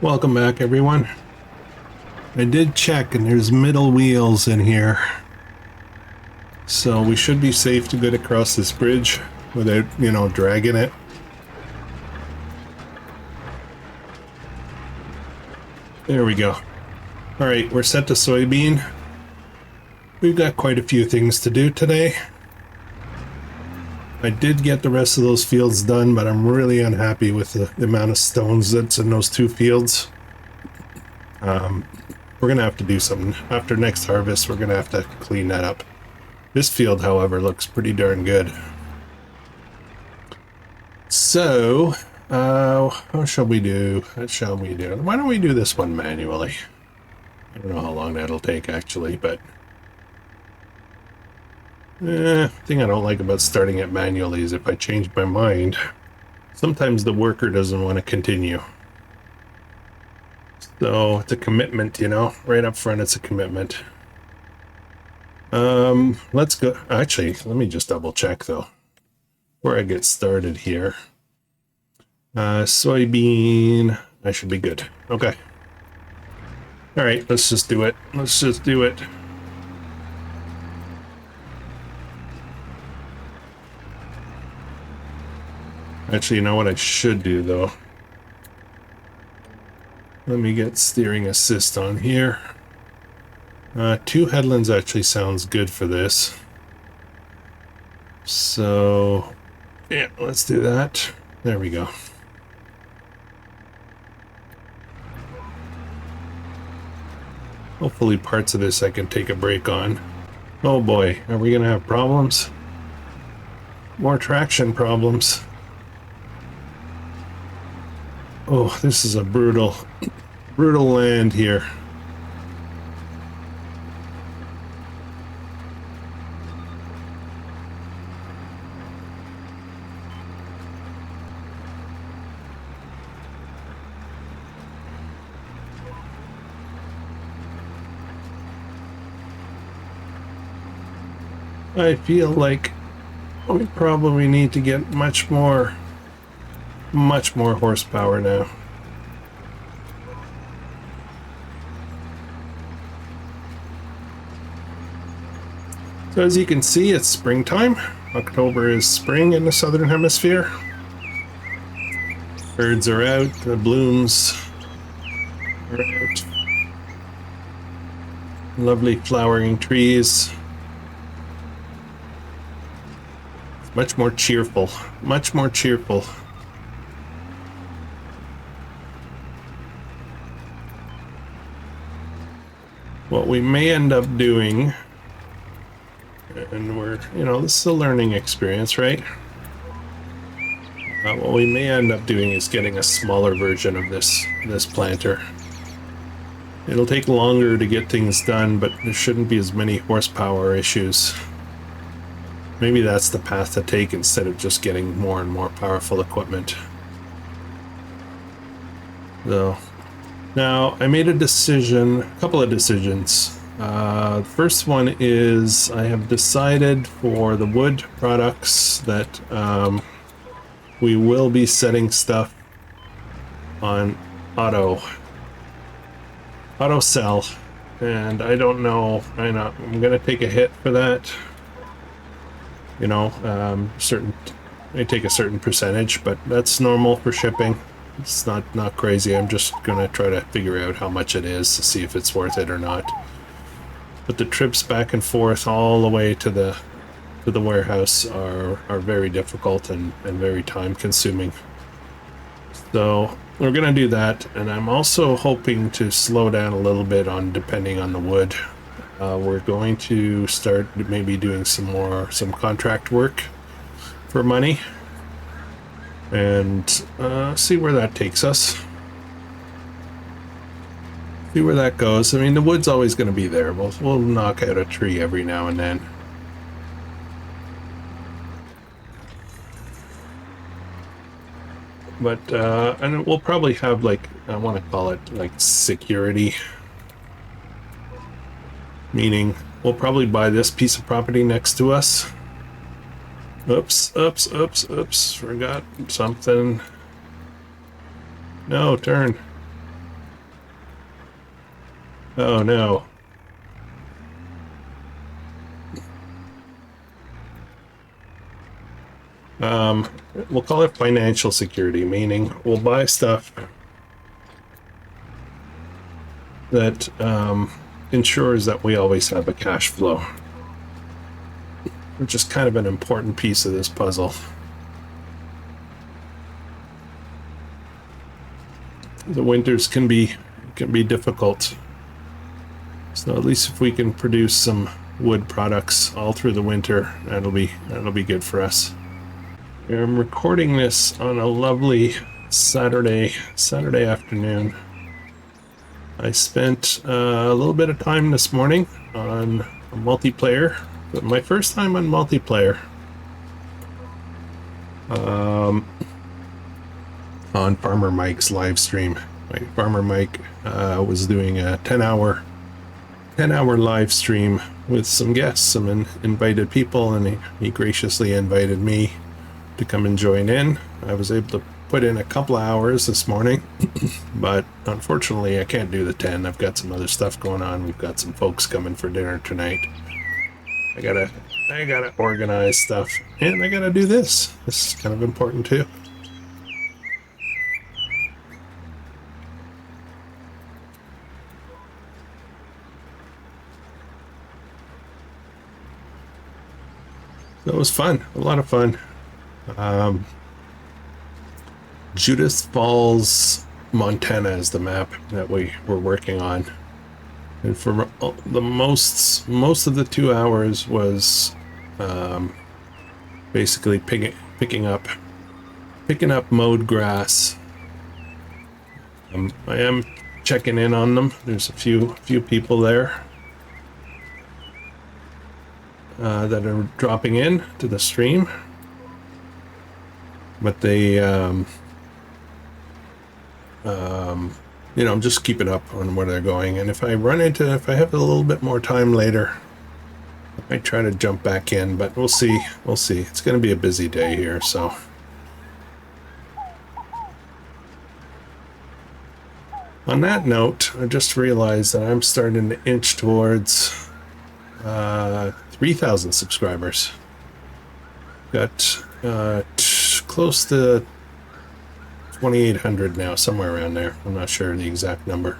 Welcome back, everyone. I did check and there's middle wheels in here. So we should be safe to get across this bridge without, dragging it. There we go. Alright, we're set to soybean. We've got quite a few things to do today. I did get the rest of those fields done, but I'm really unhappy with the amount of stones that's in those two fields. We're gonna have to do something. After next harvest, we're gonna have to clean that up. This field, however, looks pretty darn good. So, how shall we do? What shall we do? Why don't we do this one manually? I don't know how long that'll take, actually, but... thing I don't like about starting it manually is if I change my mind, sometimes the worker doesn't want to continue. So it's a commitment, right up front it's a commitment. Let's go. Actually, let me just double check though before I get started here. Soybean, I should be good. Okay. All right, let's just do it. Let's just do it. Actually, you know what I should do, though? Let me get steering assist on here. 2 headlands actually sounds good for this. So, yeah, let's do that. There we go. Hopefully parts of this I can take a break on. Oh boy, are we gonna have problems? More traction problems. Oh, this is a brutal land here. I feel like we probably need to get much more horsepower now. So as you can see, it's springtime. October is spring in the southern hemisphere. Birds are out, the blooms are out. Lovely flowering trees. It's much more cheerful, much more cheerful. What we may end up doing, and we're, this is a learning experience, right? What we may end up doing is getting a smaller version of this planter. It'll take longer to get things done, but there shouldn't be as many horsepower issues. Maybe that's the path to take instead of just getting more and more powerful equipment. So, now I made a decision, a couple of decisions. The first one is I have decided for the wood products that we will be setting stuff on auto sell, and I don't know, I'm gonna take a hit for that. I take a certain percentage, but that's normal for shipping. It's not crazy. I'm just gonna try to figure out how much it is to see if it's worth it or not. But the trips back and forth all the way to the warehouse are very difficult and very time consuming. So we're gonna do that, and I'm also hoping to slow down a little bit on depending on the wood. We're going to start maybe doing some contract work for money and see where that takes us. See where that goes. I mean, the wood's always going to be there. We'll knock out a tree every now and then. But and we'll probably have, like, I want to call it like security. Meaning we'll probably buy this piece of property next to us. Oops, forgot something. No, turn. Oh no. We'll call it financial security, meaning we'll buy stuff that ensures that we always have a cash flow, which is kind of an important piece of this puzzle. The winters can be difficult, so at least if we can produce some wood products all through the winter, that'll be good for us. I'm recording this on a lovely Saturday afternoon. I spent a little bit of time this morning on multiplayer, but my first time on multiplayer. On Farmer Mike's live stream. Farmer Mike was doing a 10-hour live stream with some guests, some invited people, and he graciously invited me to come and join in. I was able to put in a couple of hours this morning, but unfortunately I can't do the 10. I've got some other stuff going on. We've got some folks coming for dinner tonight. I gotta organize stuff, and I gotta do this. This is kind of important too. So it was fun, a lot of fun. Judith Falls, Montana is the map that we were working on, and for the most of the 2 hours was basically picking up mowed grass. I am checking in on them. There's a few people there that are dropping in to the stream, but they you know, I'm just keeping up on where they're going, and if I have a little bit more time later, I might try to jump back in, but we'll see. It's going to be a busy day here, so. On that note, I just realized that I'm starting to inch towards 3,000 subscribers. Got close to 2,800 now, somewhere around there. I'm not sure the exact number.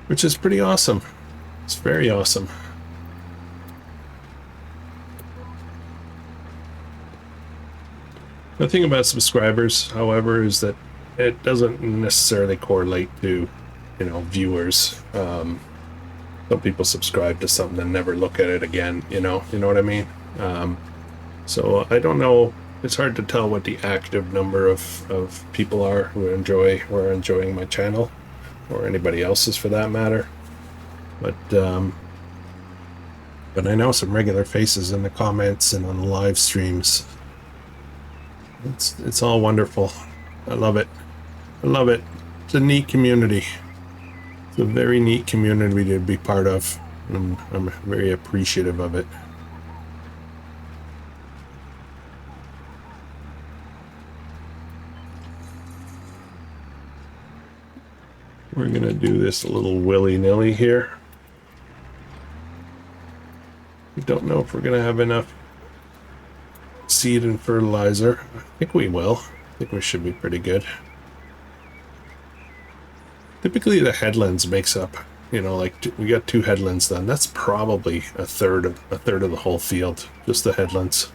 Which is pretty awesome. It's very awesome. The thing about subscribers, however, is that it doesn't necessarily correlate to, you know, viewers. Some people subscribe to something and never look at it again, you know what I mean? So I don't know. It's hard to tell what the active number of people are who are enjoying my channel, or anybody else's for that matter. But I know some regular faces in the comments and on the live streams. It's all wonderful. I love it. It's a neat community. It's a very neat community to be part of. I'm very appreciative of it. We're gonna do this a little willy-nilly here. We don't know if we're gonna have enough seed and fertilizer. I think we will. I think we should be pretty good. Typically the headlands makes up, you know, like we got 2 headlands done. That's probably a third of the whole field, just the headlands.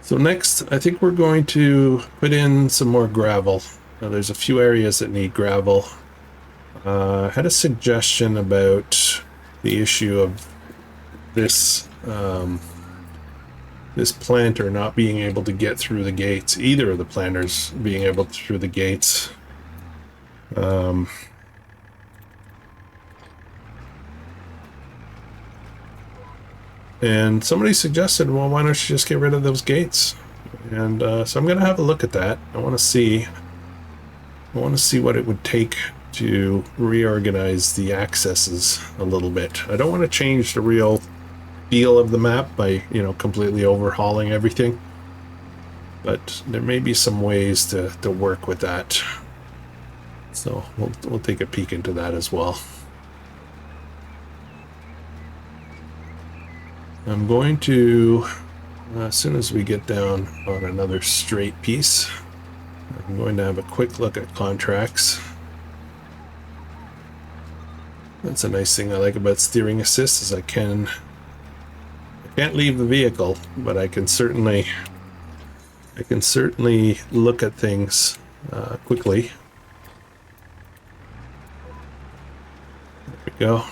So next, I think we're going to put in some more gravel. Now, there's a few areas that need gravel. I had a suggestion about the issue of this this planter not being able to get through the gates. Either of the planters being able to through the gates. And somebody suggested, well, why don't you just get rid of those gates? And so I'm going to have a look at that. I want to see I want to see what it would take to reorganize the accesses a little bit. I don't want to change the real feel of the map by, you know, completely overhauling everything, but there may be some ways to work with that. So we'll take a peek into that as well. I'm going to, as soon as we get down on another straight piece, I'm going to have a quick look at contracts. That's a nice thing I like about steering assist, is I can't leave the vehicle, but I can certainly look at things quickly. There we go.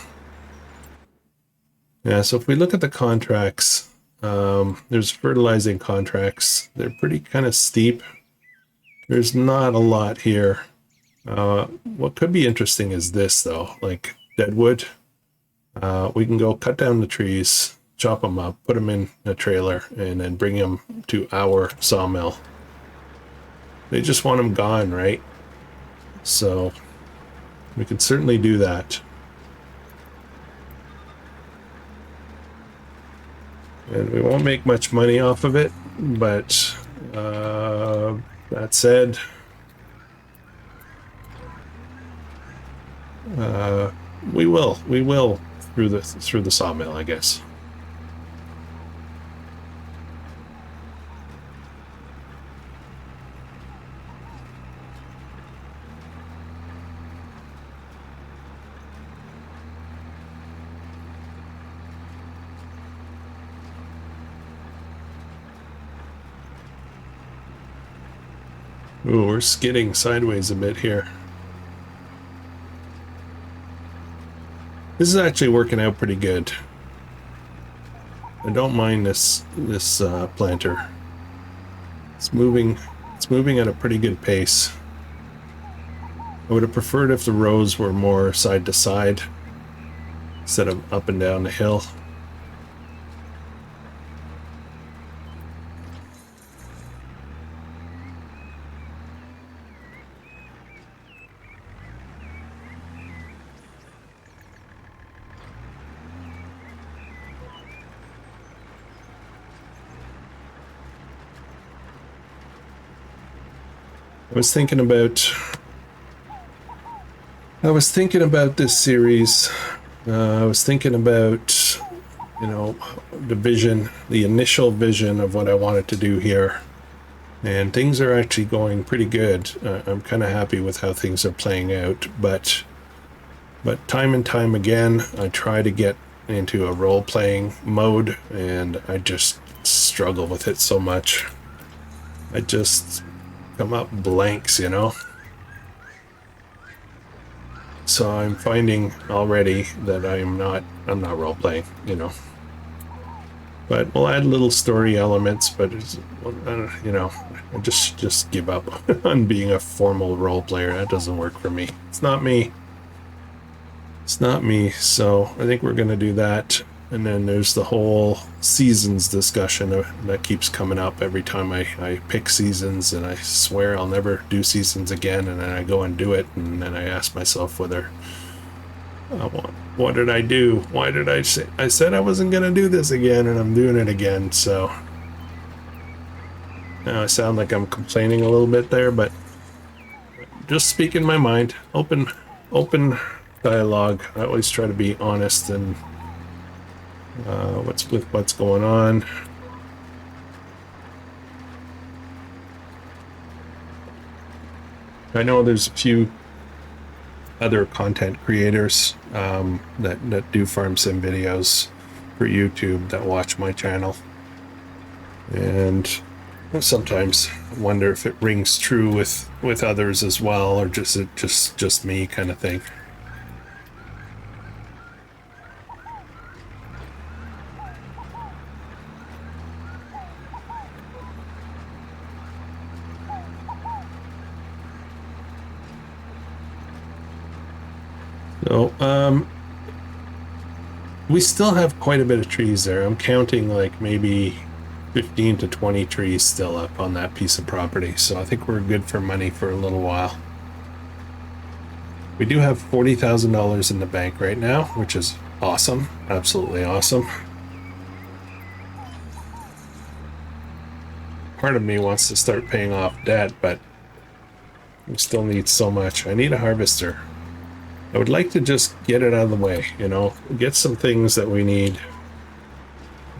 Yeah, so if we look at the contracts, there's fertilizing contracts. They're pretty kind of steep. There's not a lot here. What could be interesting is this, though, like deadwood. We can go cut down the trees, chop them up, put them in a trailer, and then bring them to our sawmill. They just want them gone, right? So we can certainly do that. And we won't make much money off of it, but that said, we will through the sawmill, I guess. Ooh, we're skidding sideways a bit here. This is actually working out pretty good. I don't mind this planter. It's moving at a pretty good pace. I would have preferred if the rows were more side to side instead of up and down the hill. I was thinking about this series. I was thinking about, you know, the initial vision of what I wanted to do here. And things are actually going pretty good. I'm kind of happy with how things are playing out, but time and time again, I try to get into a role-playing mode, and I just struggle with it so much. I just come up blanks, you know? So I'm finding already that I'm not role-playing, you know? But we'll add little story elements, but it's, you know, I just give up on being a formal role player. That doesn't work for me. It's not me. It's not me. So I think we're going to do that. And then there's the whole seasons discussion that keeps coming up every time I pick seasons, and I swear I'll never do seasons again, and then I go and do it, and then I ask myself whether what did I do? Why did I say I said I wasn't gonna do this again, and I'm doing it again? So now I sound like I'm complaining a little bit there, but just speaking my mind. Open dialogue. I always try to be honest and what's going on. I know there's a few other content creators that do farm sim videos for YouTube that watch my channel, and sometimes wonder if it rings true with others as well, or just me kind of thing. So, we still have quite a bit of trees there. I'm counting like maybe 15 to 20 trees still up on that piece of property. So I think we're good for money for a little while. We do have $40,000 in the bank right now, which is awesome. Absolutely awesome. Part of me wants to start paying off debt, but we still need so much. I need a harvester. I would like to just get it out of the way, you know, get some things that we need,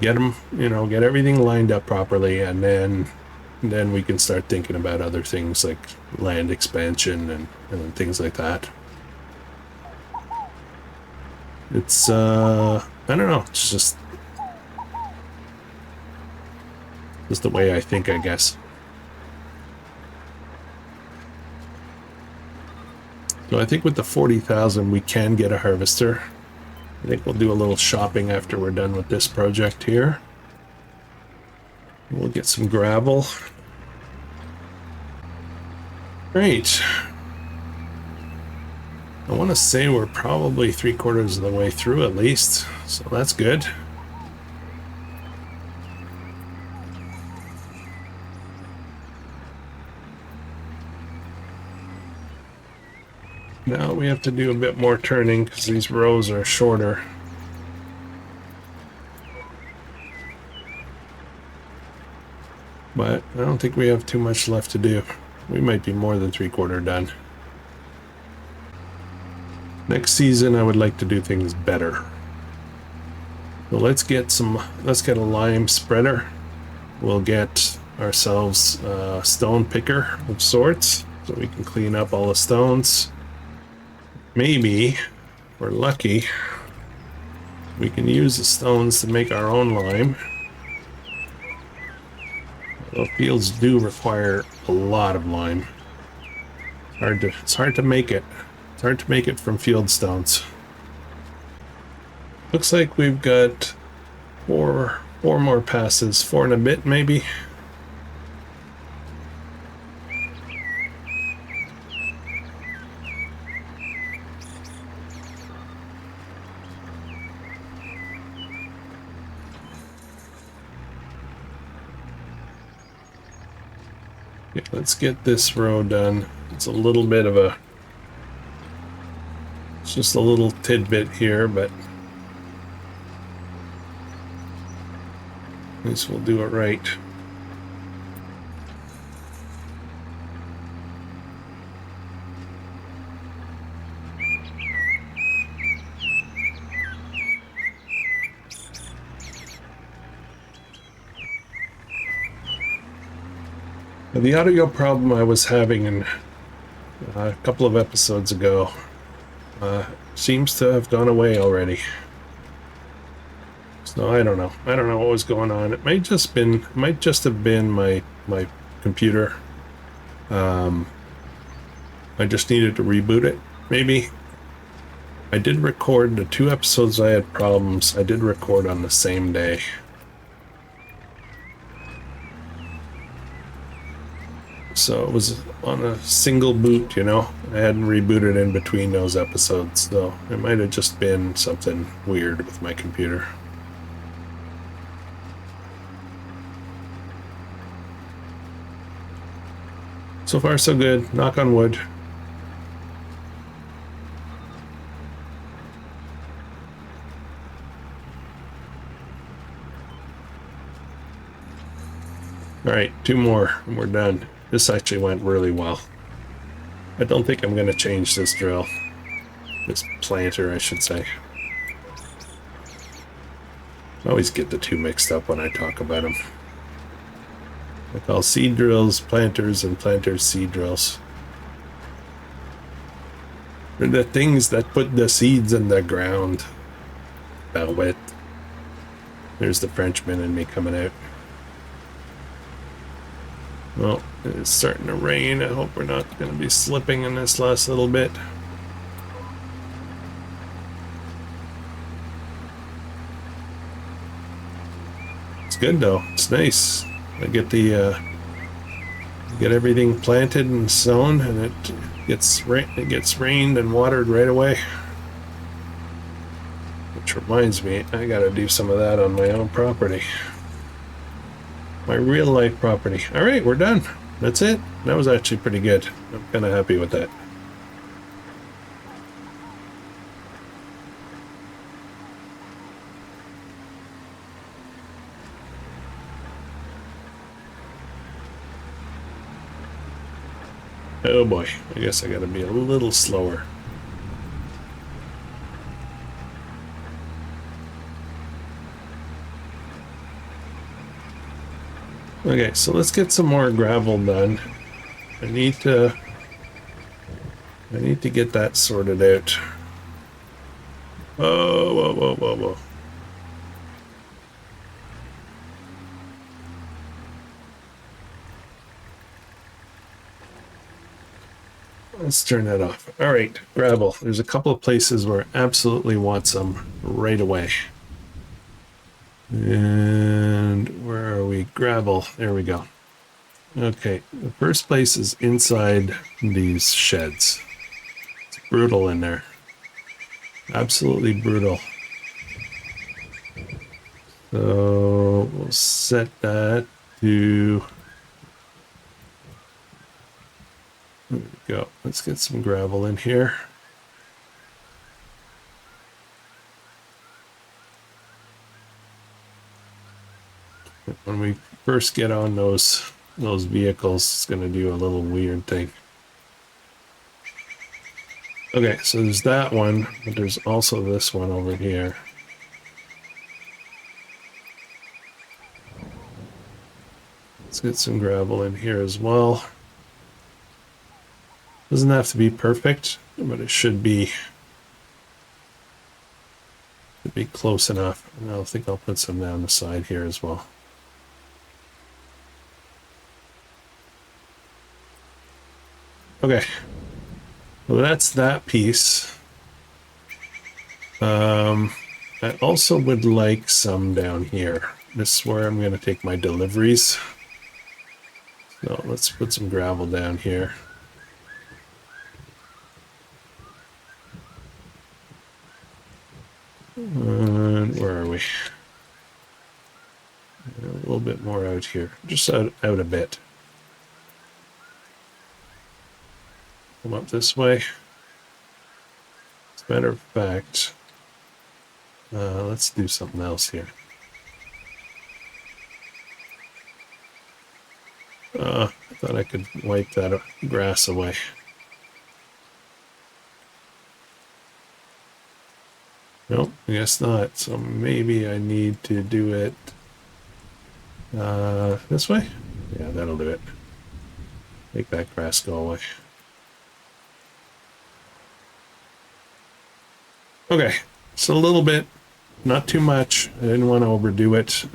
get them, you know, get everything lined up properly, and then we can start thinking about other things like land expansion and things like that. It's, I don't know, it's just the way I think, I guess. So I think with the 40,000, we can get a harvester. I think we'll do a little shopping after we're done with this project here. We'll get some gravel. Great. I want to say we're probably 3/4 of the way through at least, so that's good. Now we have to do a bit more turning because these rows are shorter. But I don't think we have too much left to do. We might be more than 3/4 done. Next season I would like to do things better. So let's get a lime spreader. We'll get ourselves a stone picker of sorts so we can clean up all the stones. Maybe, if we're lucky, we can use the stones to make our own lime. Although fields do require a lot of lime. It's hard to make it. It's hard to make it from fieldstones. Looks like we've got four more passes, 4 and a bit maybe. Okay, let's get this row done. It's a little bit of a, it's just a little tidbit here, but at least we'll do it right. The audio problem I was having in a couple of episodes ago seems to have gone away already. So I don't know. I don't know what was going on. It might just have been my computer. I just needed to reboot it, maybe. I did record the 2 episodes I had problems. I did record on the same day. So it was on a single boot, you know. I hadn't rebooted in between those episodes, so it might have just been something weird with my computer. So far so good, knock on wood. Alright, 2 more and we're done. This actually went really well. I don't think I'm going to change this drill. This planter, I should say. I always get the 2 mixed up when I talk about them. I call seed drills planters and planters seed drills. They're the things that put the seeds in the ground. Wet. There's the Frenchman in me coming out. Well, it's starting to rain. I hope we're not going to be slipping in this last little bit. It's good though. It's nice. I get the get everything planted and sown, and it gets rained and watered right away. Which reminds me, I got to do some of that on my own property. My real life property. All right, we're done. That's it. That was actually pretty good. I'm kind of happy with that. Oh boy, I guess I gotta be a little slower. Okay, so let's get some more gravel done. I need to get that sorted out. Oh, whoa, whoa, whoa, whoa. Let's turn that off. All right, gravel. There's a couple of places where I absolutely want some right away. And where are we? Gravel. There we go. Okay, the first place is inside these sheds. It's brutal in there. Absolutely brutal. So we'll set that to... There we go. Let's get some gravel in here. When we first get on those vehicles, it's going to do a little weird thing. Okay, so there's that one, but there's also this one over here. Let's get some gravel in here as well. Doesn't have to be perfect, but it should be close enough. And I think I'll put some down the side here as well. Okay, well that's that piece. I also would like some down here. This is where I'm going to take my deliveries. So let's put some gravel down here. And where are we? A little bit more out here, just out a bit. Come up this way. As a matter of fact, let's do something else here. I thought I could wipe that grass away. Nope, I guess not. So maybe I need to do it this way? Yeah, that'll do it. Make that grass go away. Okay, so a little bit, not too much. I didn't want to overdo it.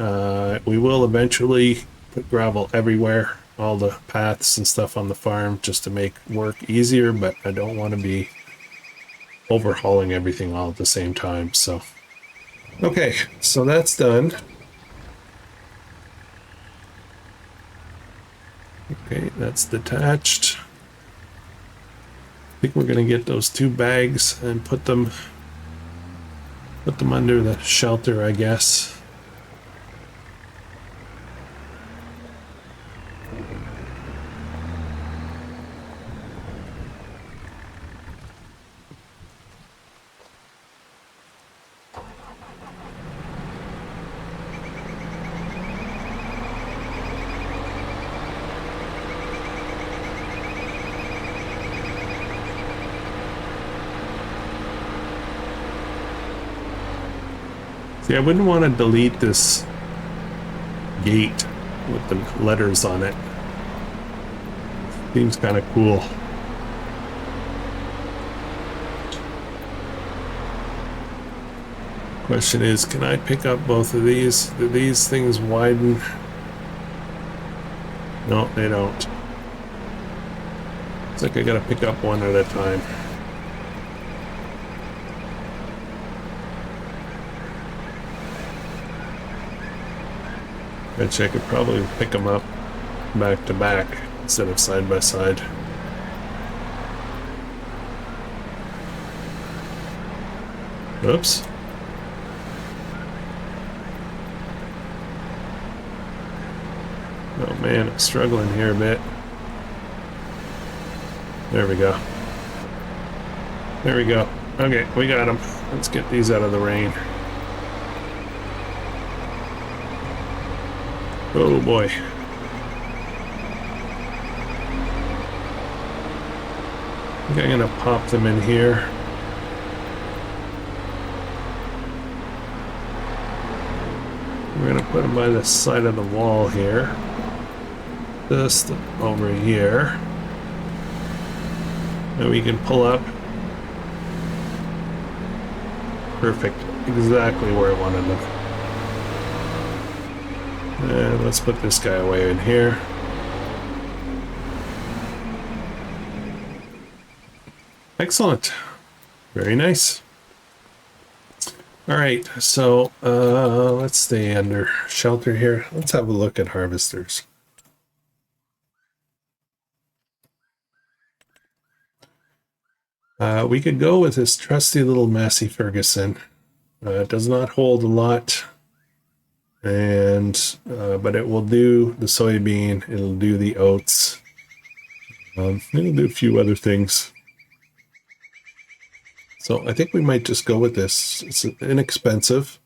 We will eventually put gravel everywhere, all the paths and stuff on the farm, just to make work easier, but I don't want to be overhauling everything all at the same time. So okay, so that's done. Okay, that's detached. I think we're gonna get those 2 bags and put them under the shelter, I guess. See, I wouldn't want to delete this gate with the letters on it. Seems kind of cool. Question is, can I pick up both of these? Do these things widen? No, they don't. It's like I gotta pick up one at a time. Which I could probably pick them up back to back instead of side by side. Oops. Oh man, I'm struggling here a bit. There we go. There we go. Okay, we got them. Let's get these out of the rain. Oh boy. I think I'm gonna pop them in here. We're gonna put them by the side of the wall here. Just over here. And we can pull up. Perfect. Exactly where I wanted them. And let's put this guy away in here. Excellent. Very nice. All right, so let's stay under shelter here. Let's have a look at harvesters. We could go with this trusty little Massey Ferguson. It does not hold a lot, and but it will do the soybean. It'll do the oats. It'll do a few other things. So I think we might just go with this. It's inexpensive.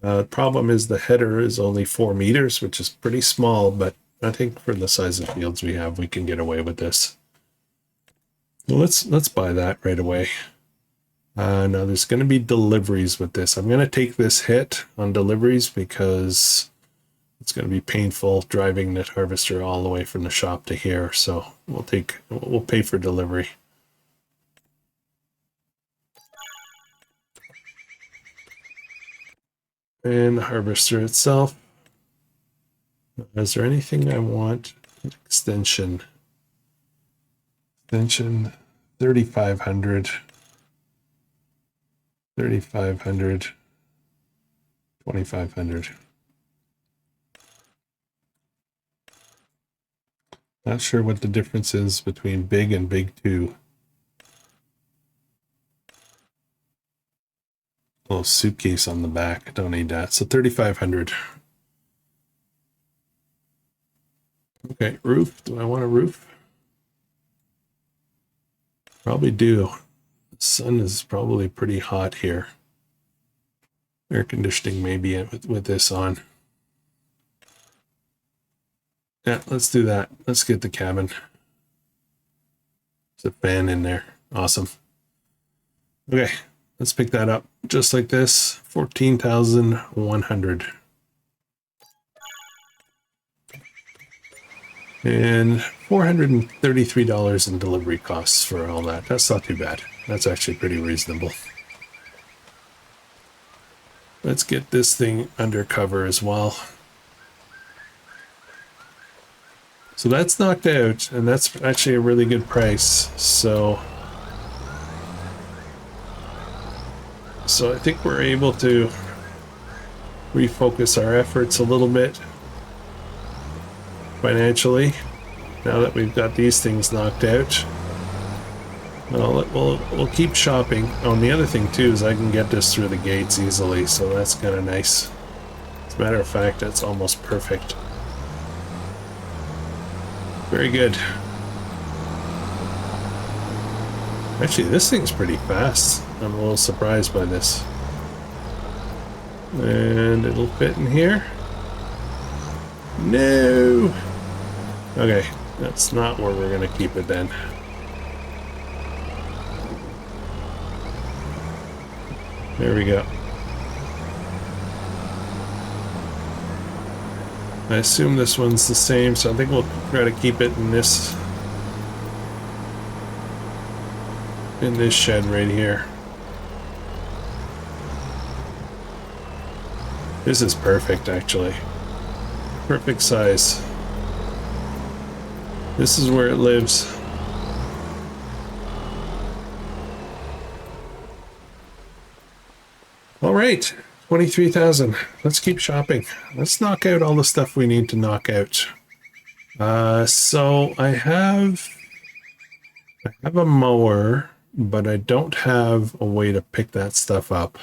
Problem is the header is only 4 meters, which is pretty small, but I think for the size of fields we have, we can get away with this. Well, let's buy that right away. Now there's going to be deliveries with this. I'm going to take this hit on deliveries because it's going to be painful driving that harvester all the way from the shop to here. So we'll pay for delivery. And the harvester itself. Is there anything I want? Extension 3,500, 3,500, 2,500. Not sure what the difference is between big and big 2. Little suitcase on the back. Don't need that. So 3,500. Okay, roof. Do I want a roof? Probably do. The sun is probably pretty hot here. Air conditioning maybe with this on. Yeah, let's do that. Let's get the cabin. There's a fan in there. Awesome. Okay, let's pick that up just like this. 14,100. And $433 in delivery costs for all that. That's not too bad. That's actually pretty reasonable. Let's get this thing under cover as well. So that's knocked out, and that's actually a really good price. So I think we're able to refocus our efforts a little bit financially now that we've got these things knocked out. We'll keep shopping. Oh, and the other thing too is I can get this through the gates easily, so that's kind of nice. As a matter of fact, that's almost perfect. Very good. Actually, this thing's pretty fast. I'm a little surprised by this. And it'll fit in here. No! Okay, that's not where we're gonna keep it then. There we go. I assume this one's the same, so I think we'll try to keep it in this shed right here. This is perfect, actually. Perfect size. This is where it lives. All right, 23,000. Let's keep shopping. Let's knock out all the stuff we need to knock out. So I have a mower, but I don't have a way to pick that stuff up.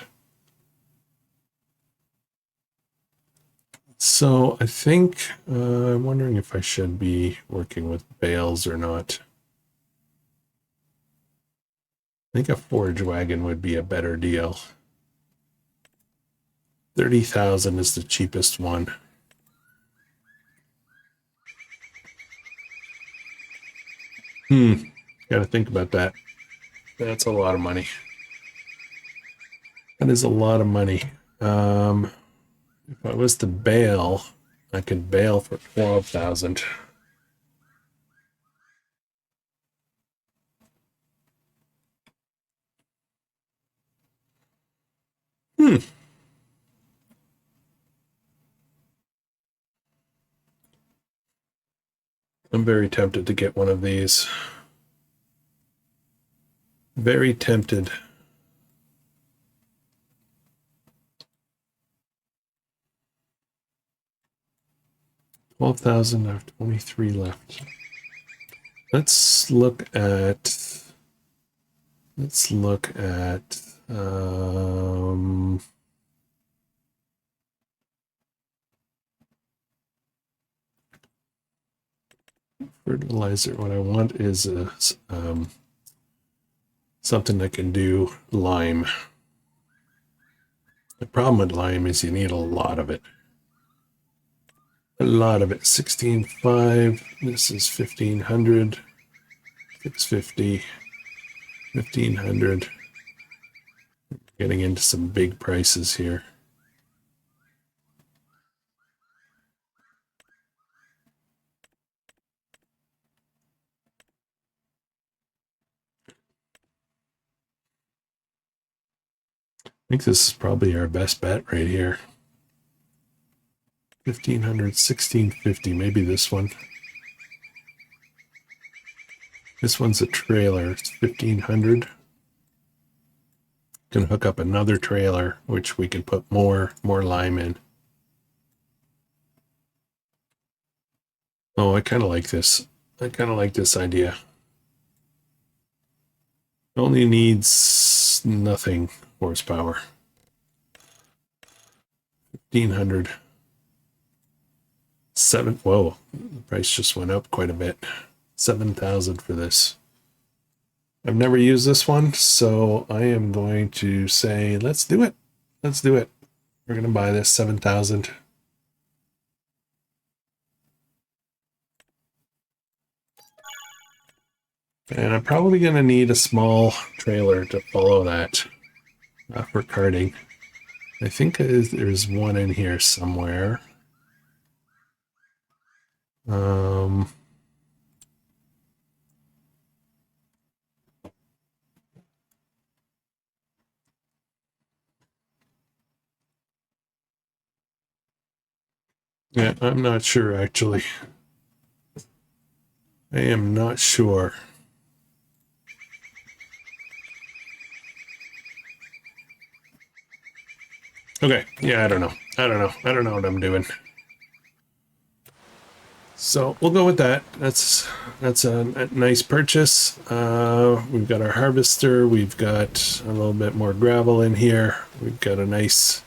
So I think I'm wondering if I should be working with bales or not. I think a forage wagon would be a better deal. 30,000 is the cheapest one. Got to think about that. That's a lot of money. That is a lot of money. If I was to bail, I could bail for 12,000. I'm very tempted to get one of these. Very tempted. $12,000. I have 23 left. Let's look at. Fertilizer. What I want is something that can do lime. The problem with lime is you need a lot of it. A lot of it. 16.5. This is 1,500. 650. 1,500. Getting into some big prices here. I think this is probably our best bet right here. 1,500, 1,650, maybe this one. This one's a trailer. It's 1,500. Can hook up another trailer, which we can put more lime in. Oh, I kind of like this. I kind of like this idea. Only needs nothing horsepower. 1,500. Whoa, the price just went up quite a bit. 7,000 for this. I've never used this one, so I am going to say, let's do it. Let's do it. We're going to buy this 7,000. And I'm probably going to need a small trailer to follow that for carting. I think there's one in here somewhere. Yeah, I'm not sure actually. I am not sure. Okay, yeah, I don't know. I don't know what I'm doing. So we'll go with that. That's a nice purchase. We've got our harvester. We've got a little bit more gravel in here. We've got a nice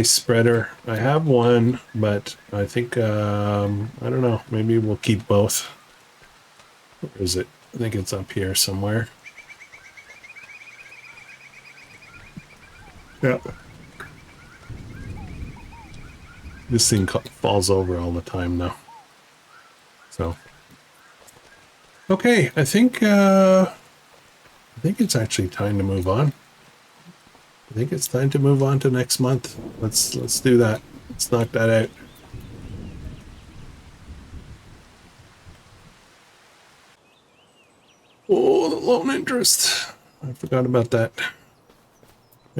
spreader. I have one, but I think I don't know. Maybe we'll keep both. Where is it? I think it's up here somewhere. Yeah. This thing falls over all the time though. So, okay, I think it's actually time to move on. I think it's time to move on to next month. Let's do that. Let's knock that out. Oh, the loan interest. I forgot about that.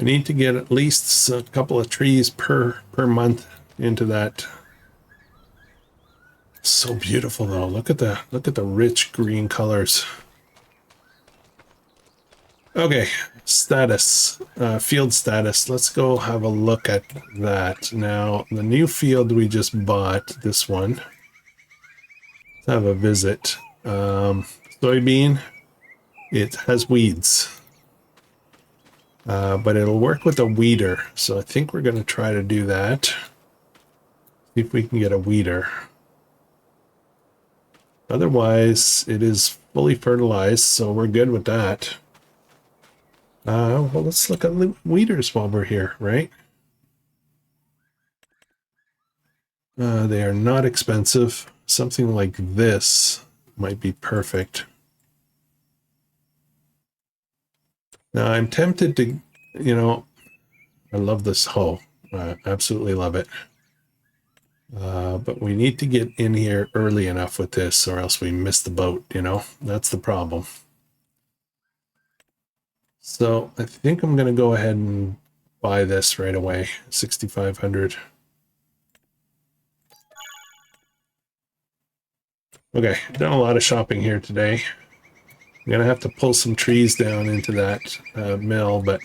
I need to get at least a couple of trees per month into that. So beautiful though. Look at the rich green colors. Okay, status, field status. Let's go have a look at that. Now, the new field we just bought, this one. Let's have a visit. Soybean, it has weeds. But it'll work with a weeder. So I think we're going to try to do that. See if we can get a weeder. Otherwise, it is fully fertilized, so we're good with that. Well, let's look at weeders while we're here, right? They are not expensive. Something like this might be perfect. Now I'm tempted to, you know, I love this hoe. Absolutely love it. But we need to get in here early enough with this or else we miss the boat, you know? That's the problem. So I think I'm going to go ahead and buy this right away. 6,500. Okay, done a lot of shopping here today. I'm going to have to pull some trees down into that mill, but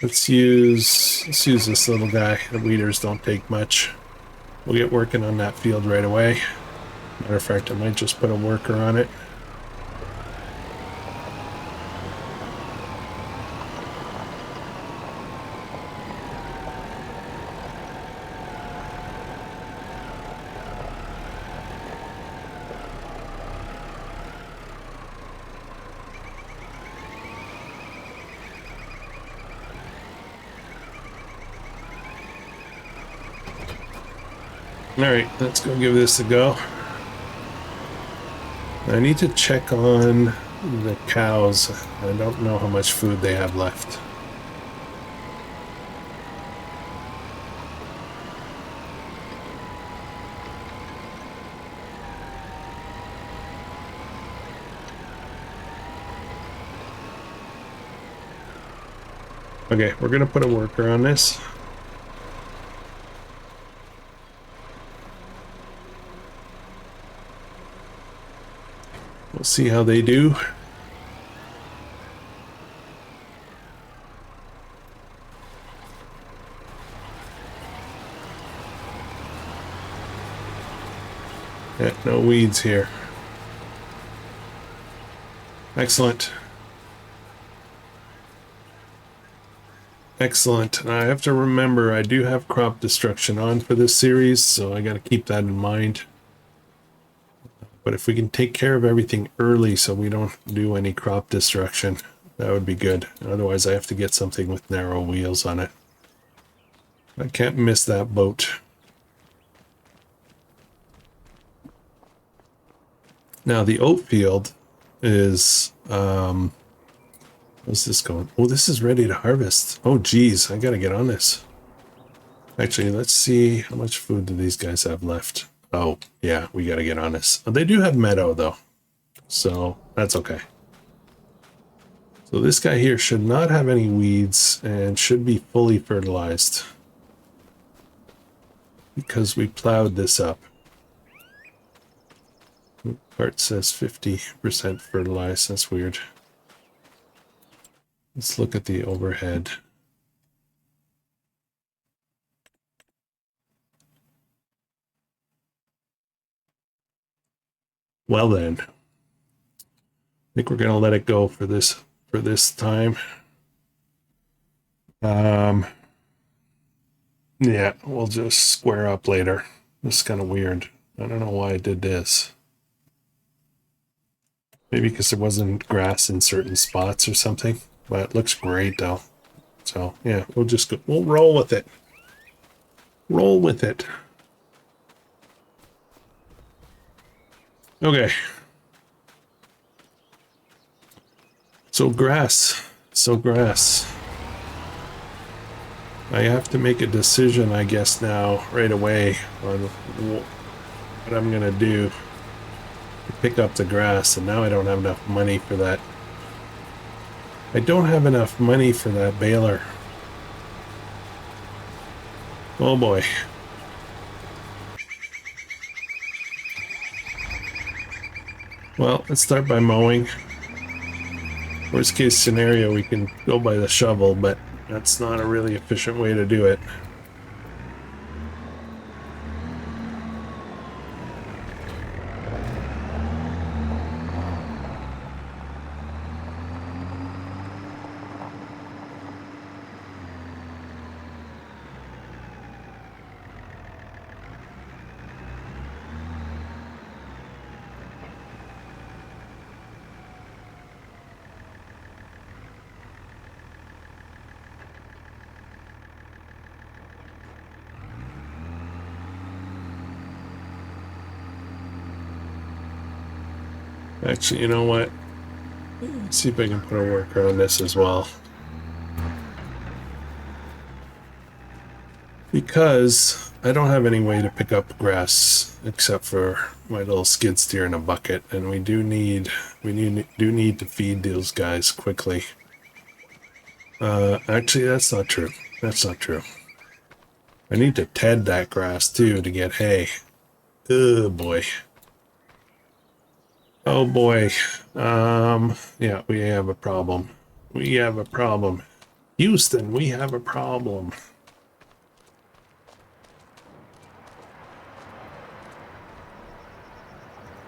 let's use this little guy. The weeders don't take much. We'll get working on that field right away. Matter of fact, I might just put a worker on it. All right, let's go give this a go. I need to check on the cows. I don't know how much food they have left. Okay, we're gonna put a worker on this. We'll see how they do. Yeah, no weeds here. Excellent. Excellent. I have to remember I do have crop destruction on for this series, so I got to keep that in mind. But if we can take care of everything early so we don't do any crop destruction, that would be good. Otherwise, I have to get something with narrow wheels on it. I can't miss that boat. Now, the oat field is... what's this going? Oh, this is ready to harvest. Oh, geez, I got to get on this. Actually, let's see how much food do these guys have left. Oh, yeah, we got to get on this. Oh, they do have meadow, though, so that's okay. So this guy here should not have any weeds and should be fully fertilized because we plowed this up. Part says 50% fertilized. That's weird. Let's look at the overhead. Well then, I think we're gonna let it go for this time. Yeah, we'll just square up later. This is kind of weird. I don't know why I did this. Maybe because there wasn't grass in certain spots or something. But it looks great though. So yeah, we'll roll with it. Roll with it. Okay. So grass. I have to make a decision, I guess, now, right away, on what I'm gonna do to pick up the grass, and now I don't have enough money for that. I don't have enough money for that baler. Oh boy. Well, let's start by mowing. Worst case scenario, we can go by the shovel, but that's not a really efficient way to do it. Actually, you know what? See if I can put a worker on this as well. Because I don't have any way to pick up grass except for my little skid steer in a bucket, and we do need to feed those guys quickly. Actually, that's not true. That's not true. I need to ted that grass too to get hay. Oh boy. Oh boy. Yeah, we have a problem. We have a problem. Houston, we have a problem.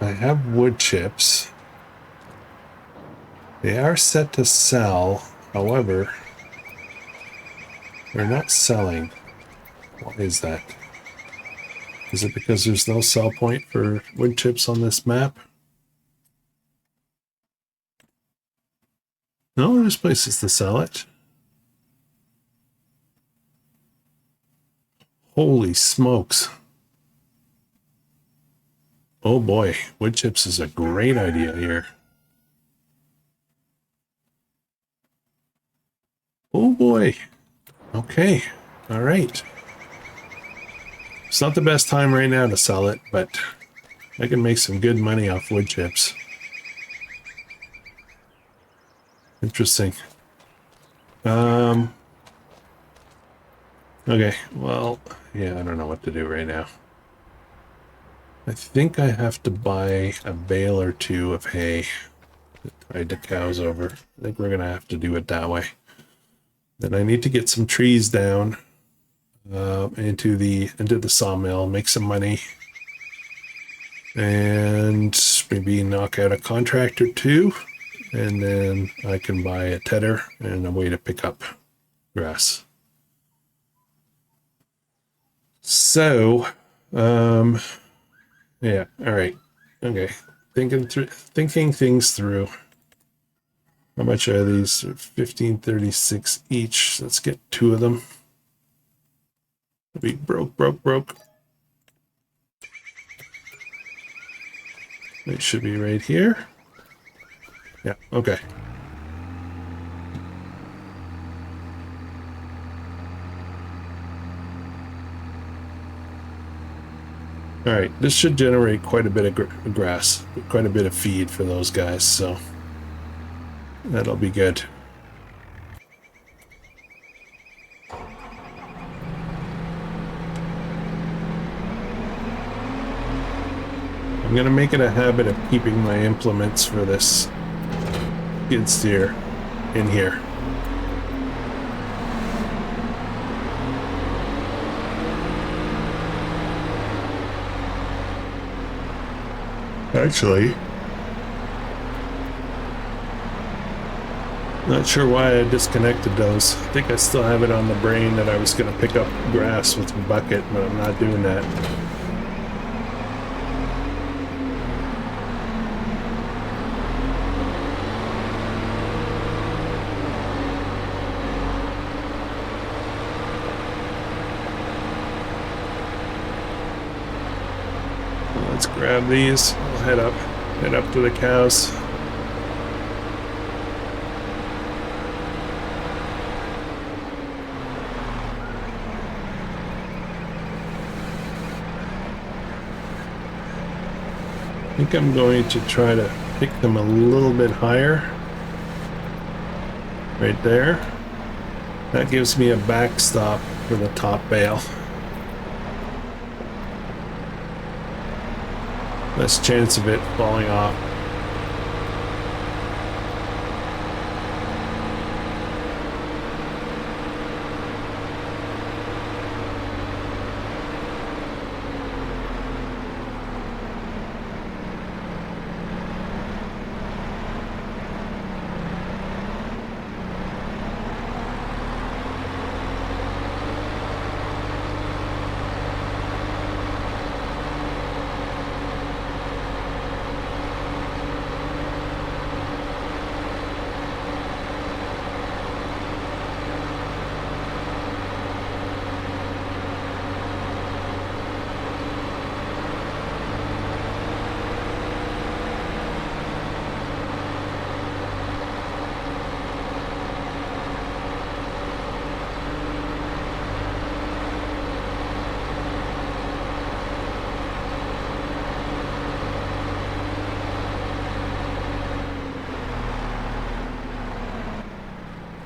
I have wood chips. They are set to sell, however, they're not selling. Why is that? Is it because there's no sell point for wood chips on this map? No, there's places to sell it. Holy smokes. Oh boy, wood chips is a great idea here. Oh boy. Okay. All right. It's not the best time right now to sell it, but I can make some good money off wood chips. Interesting. Okay, well, yeah, I don't know what to do right now. I think I have to buy a bale or two of hay to tide the cows over. I think we're gonna have to do it that way. Then I need to get some trees down into the sawmill, make some money, and maybe knock out a contract or two, and then I can buy a tedder and a way to pick up grass. So, yeah, all right, okay. Thinking things through. How much are these? 1536 each. Let's get 2 of them. We broke. It should be right here. Yeah, okay. All right, this should generate quite a bit of grass, quite a bit of feed for those guys, so that'll be good. I'm gonna make it a habit of keeping my implements for this skid steer in here. Actually, not sure why I disconnected those. I think I still have it on the brain that I was going to pick up grass with a bucket, but I'm not doing that. Let's grab these. I'll head up to the cows. I think I'm going to try to pick them a little bit higher. Right there. That gives me a backstop for the top bale. Less chance of it falling off.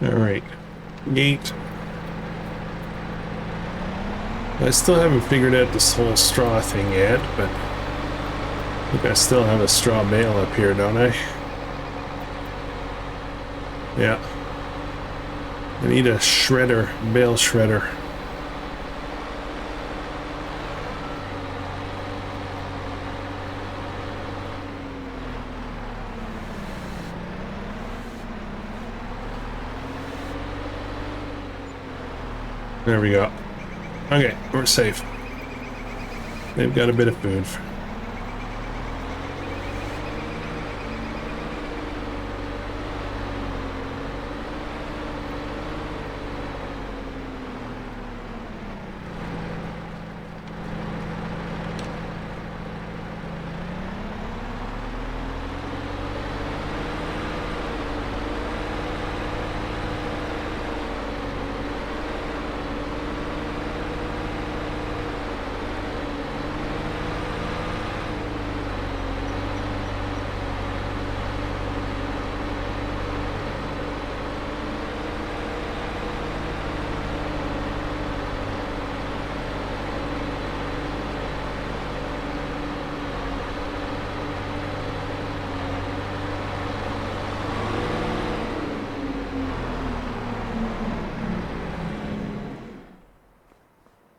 Alright. Gate. I still haven't figured out this whole straw thing yet, but I think I still have a straw bale up here, don't I? Yeah. I need a shredder, bale shredder. There we go. Okay, we're safe. They've got a bit of food.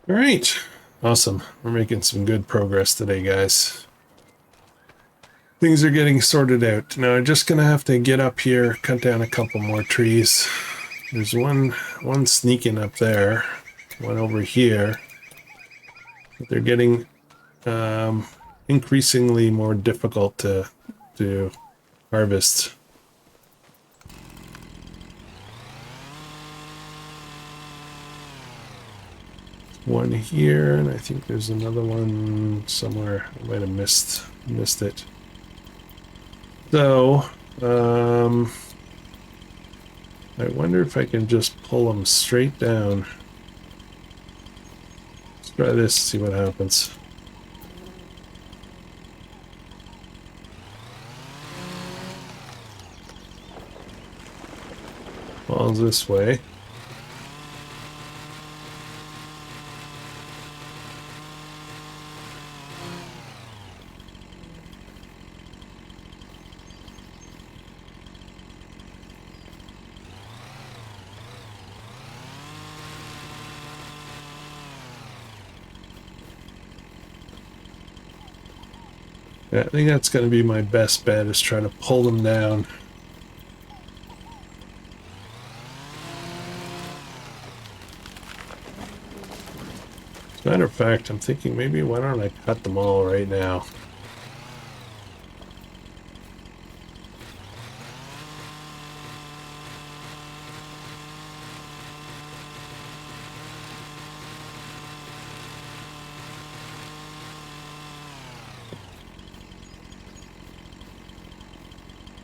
All right, awesome. We're making some good progress today, guys. Things are getting sorted out. Now I'm just gonna have to get up here, cut down a couple more trees. There's one sneaking up there, one over here. But they're getting increasingly more difficult to harvest. One here, and I think there's another one somewhere. I might have missed it. So, I wonder if I can just pull them straight down. Let's try this, see what happens. Falls this way. Yeah, I think that's going to be my best bet, is try to pull them down. As a matter of fact, I'm thinking maybe why don't I cut them all right now?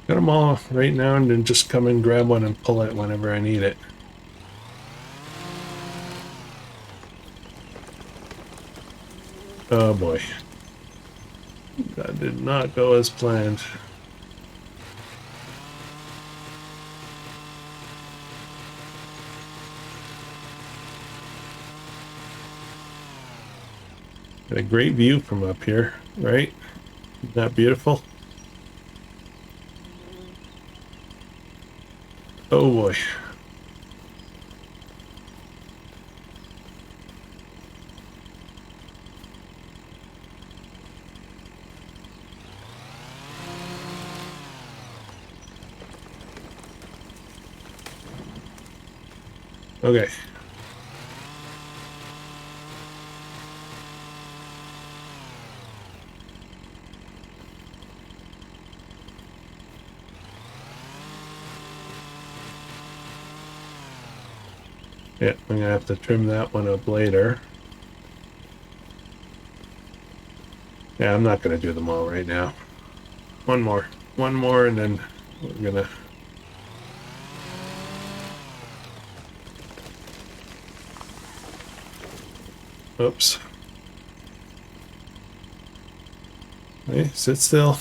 Cut them all right now and then just come and grab one and pull it whenever I need it. Oh boy. That did not go as planned. Got a great view from up here, right? Isn't that beautiful? Oh boy. Okay. Yeah, I'm gonna have to trim that one up later. Yeah, I'm not gonna do them all right now. One more, and then we're gonna... Oops. Hey, sit still.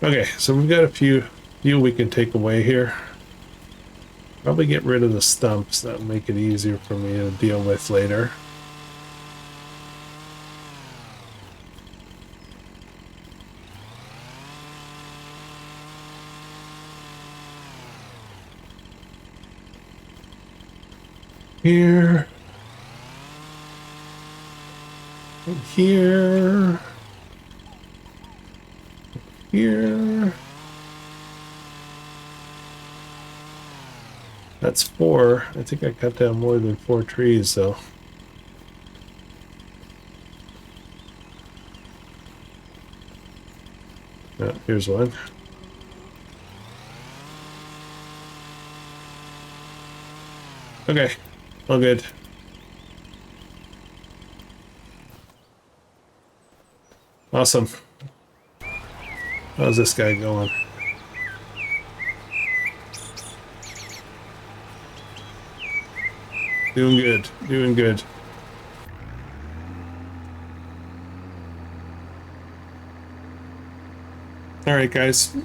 Okay, so we've got a few we can take away here. Probably get rid of the stumps. That'll make it easier for me to deal with later. Here. And here. Here. That's 4. I think I cut down more than 4 trees, though. Here's one. Okay, all good. Awesome. How's this guy going? Doing good, doing good. All right, guys. I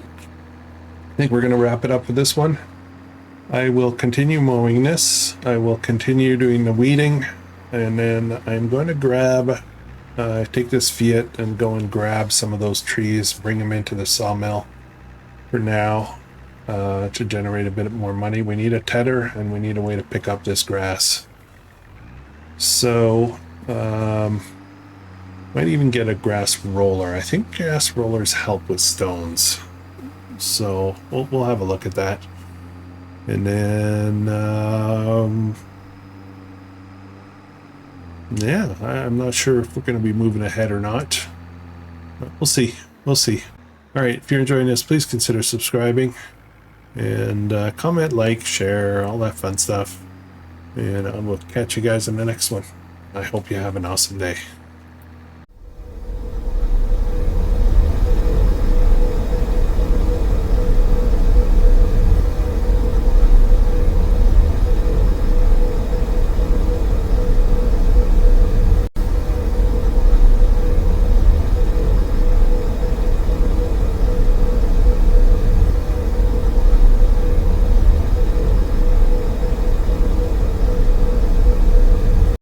think we're going to wrap it up with this one. I will continue mowing this. I will continue doing the weeding. And then I'm going to grab, take this Fiat and go and grab some of those trees, bring them into the sawmill for now to generate a bit more money. We need a tedder and we need a way to pick up this grass. So, might even get a grass roller. I think grass rollers help with stones. So we'll have a look at that. And then, yeah, I'm not sure if we're going to be moving ahead or not. But we'll see. We'll see. All right, if you're enjoying this, please consider subscribing. And comment, like, share, all that fun stuff. And I will catch you guys in the next one. I hope you have an awesome day.